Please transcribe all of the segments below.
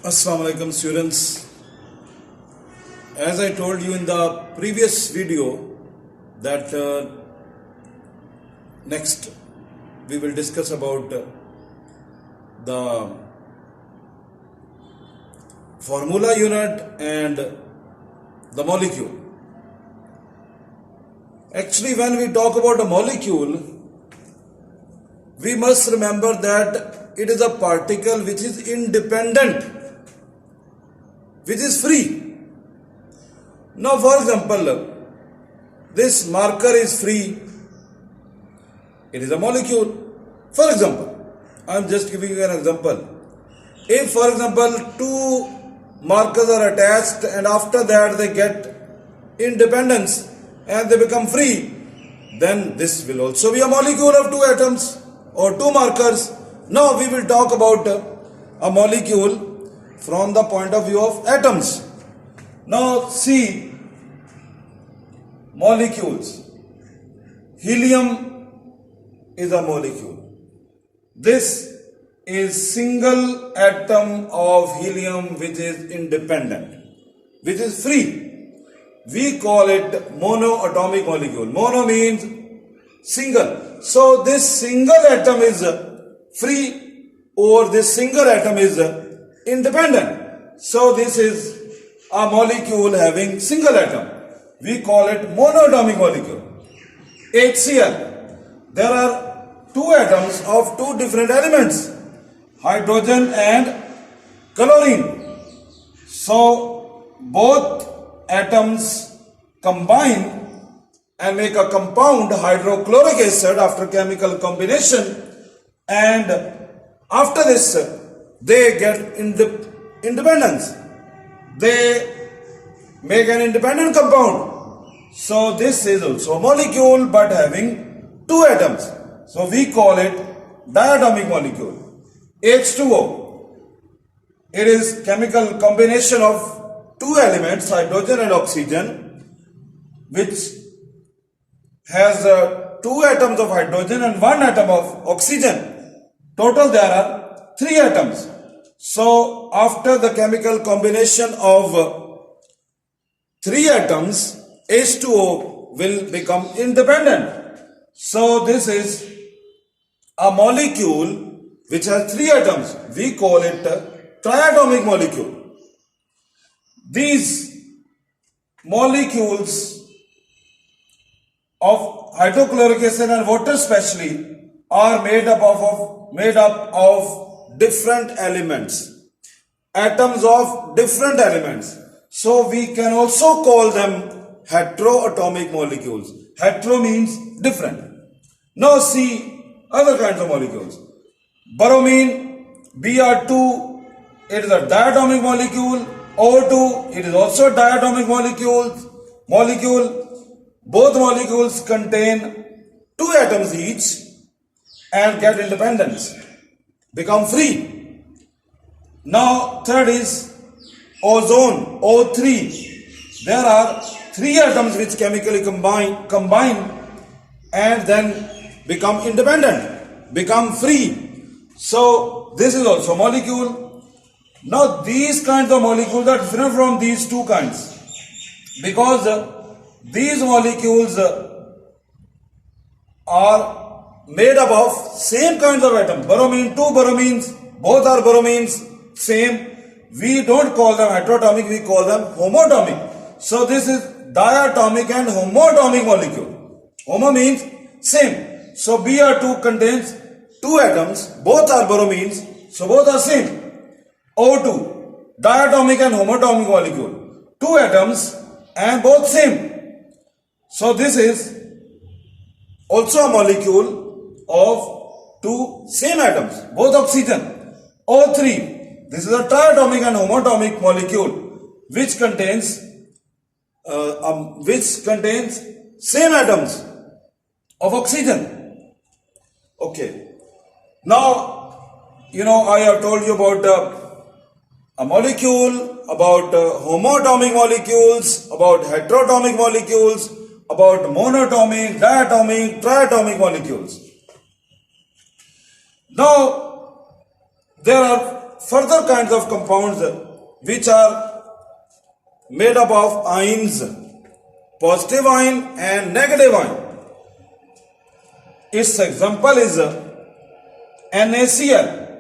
Assalamu alaikum students. As I told you in the previous video that next we will discuss about the formula unit and the molecule. Actually, when we talk about a molecule, we must remember that it is a particle which is independent, which is free. Now, for example, this marker is free. It is a molecule. For example, I am just giving you an example. If, for example, two markers are attached and after that they get independence and they become free, then this will also be a molecule of two atoms or two markers. Now we will talk about a molecule from the point of view of atoms. Now see, molecules. Helium is a molecule. This is single atom of helium which is independent, which is free. We call it monoatomic molecule. Mono means single. So this single atom is free or this single atom is independent. So this is a molecule having single atom. We call it monoatomic molecule. HCl. There are two atoms of two different elements, hydrogen and chlorine. So both atoms combine and make a compound hydrochloric acid after chemical combination, and after this they get independence. They make an independent compound. So this is also a molecule but having two atoms. So we call it diatomic molecule. H2O. It is chemical combination of two elements, hydrogen and oxygen, which has two atoms of hydrogen and one atom of oxygen. Total there are three atoms. So after the chemical combination of three atoms, H2O will become independent. So this is a molecule which has three atoms. We call it a triatomic molecule. These molecules of hydrochloric acid and water especially are made up of different elements, atoms of different elements. So we can also call them heteroatomic molecules. Hetero means different. Now see other kinds of molecules. Bromine, Br2, it is a diatomic molecule. O2, it is also a diatomic molecule. Both molecules contain two atoms each and get independence, become free. Now third is ozone, O3. There are three atoms which chemically combine and then become independent, become free. So this is also a molecule. Now these kinds of molecules are different from these two kinds because these molecules are made up of same kinds of atoms. Bromine, two bromines, both are bromines, same. We don't call them heteroatomic, we call them homoatomic. So this is diatomic and homoatomic molecule. Homo means same. So Br2 contains two atoms, both are bromines, so both are same. O2, diatomic and homoatomic molecule, two atoms and both same. So this is also a molecule of two same atoms, both oxygen. O3, this is a triatomic and homoatomic molecule which contains same atoms of oxygen. Okay. Now, I have told you about a molecule, about homoatomic molecules, about heteroatomic molecules, about monatomic, diatomic, triatomic molecules. Now, there are further kinds of compounds which are made up of ions, positive ion and negative ion. Its example is NaCl,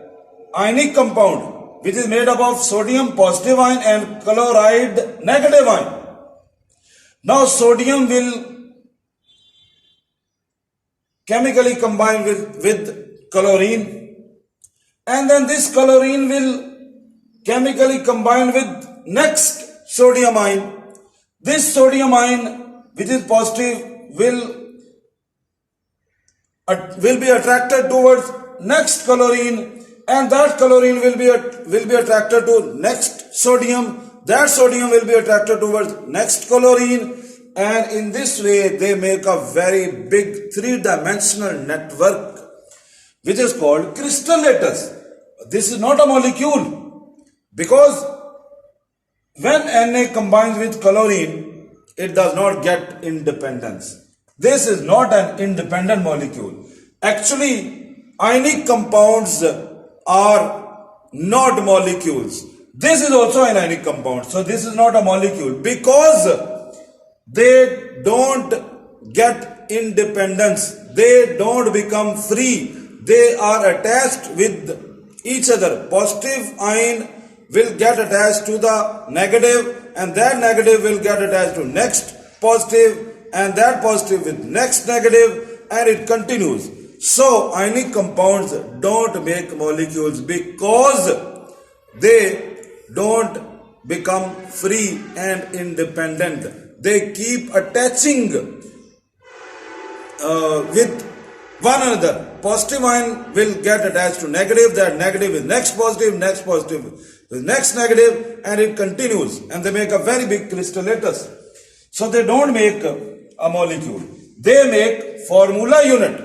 ionic compound, which is made up of sodium positive ion and chloride negative ion. Now sodium will chemically combine with chlorine, and then this chlorine will chemically combine with next sodium ion. This sodium ion, which is positive, will be attracted towards next chlorine, and that chlorine will be attracted to next sodium. That sodium will be attracted towards next chlorine, and in this way they make a very big three-dimensional network which is called crystal lattice. This is not a molecule, because when Na combines with chlorine, it does not get independence. This is not an independent molecule. Actually, ionic compounds are not molecules. This is also an ionic compound. So this is not a molecule because they don't get independence. They don't become free. They are attached with each other. Positive ion will get attached to the negative, and that negative will get attached to next positive, and that positive with next negative, and it continues. So ionic compounds don't make molecules because they don't become free and independent. They keep attaching with one another. Positive ion will get attached to negative, that negative is next positive with next negative, and it continues, and they make a very big crystal lattice. So they don't make a molecule, they make formula unit.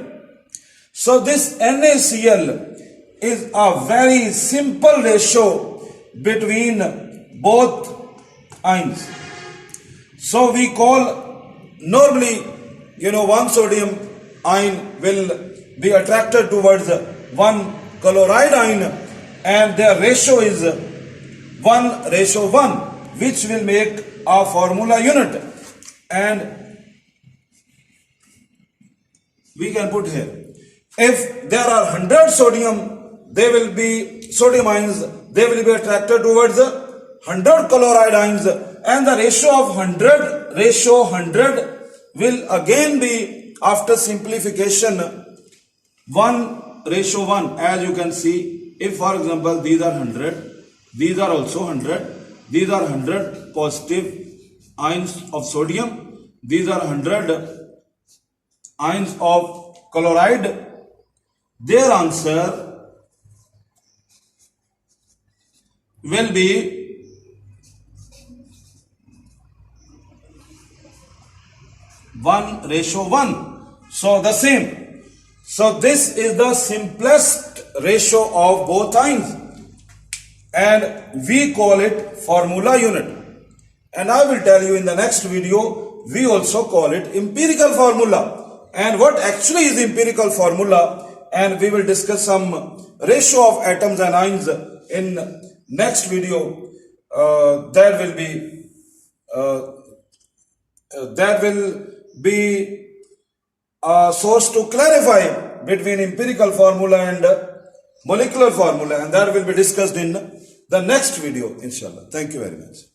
So this NaCl is a very simple ratio between both ions. So we call, normally, one sodium ion will be attracted towards one chloride ion, and their ratio is 1:1, which will make a formula unit. And we can put here, if there are 100 sodium ions, they will be attracted towards 100 chloride ions, and the ratio of 100 will again be, after simplification, 1:1. As you can see, if for example these are 100, these are also 100, these are 100 positive ions of sodium, these are 100 ions of chloride, their answer will be 1:1. So the same. So this is the simplest ratio of both ions, and we call it formula unit. And I will tell you in the next video, we also call it empirical formula. And what actually is empirical formula, and we will discuss some ratio of atoms and ions in next video. That will be a source to clarify between empirical formula and molecular formula, and that will be discussed in the next video, inshallah. Thank you very much.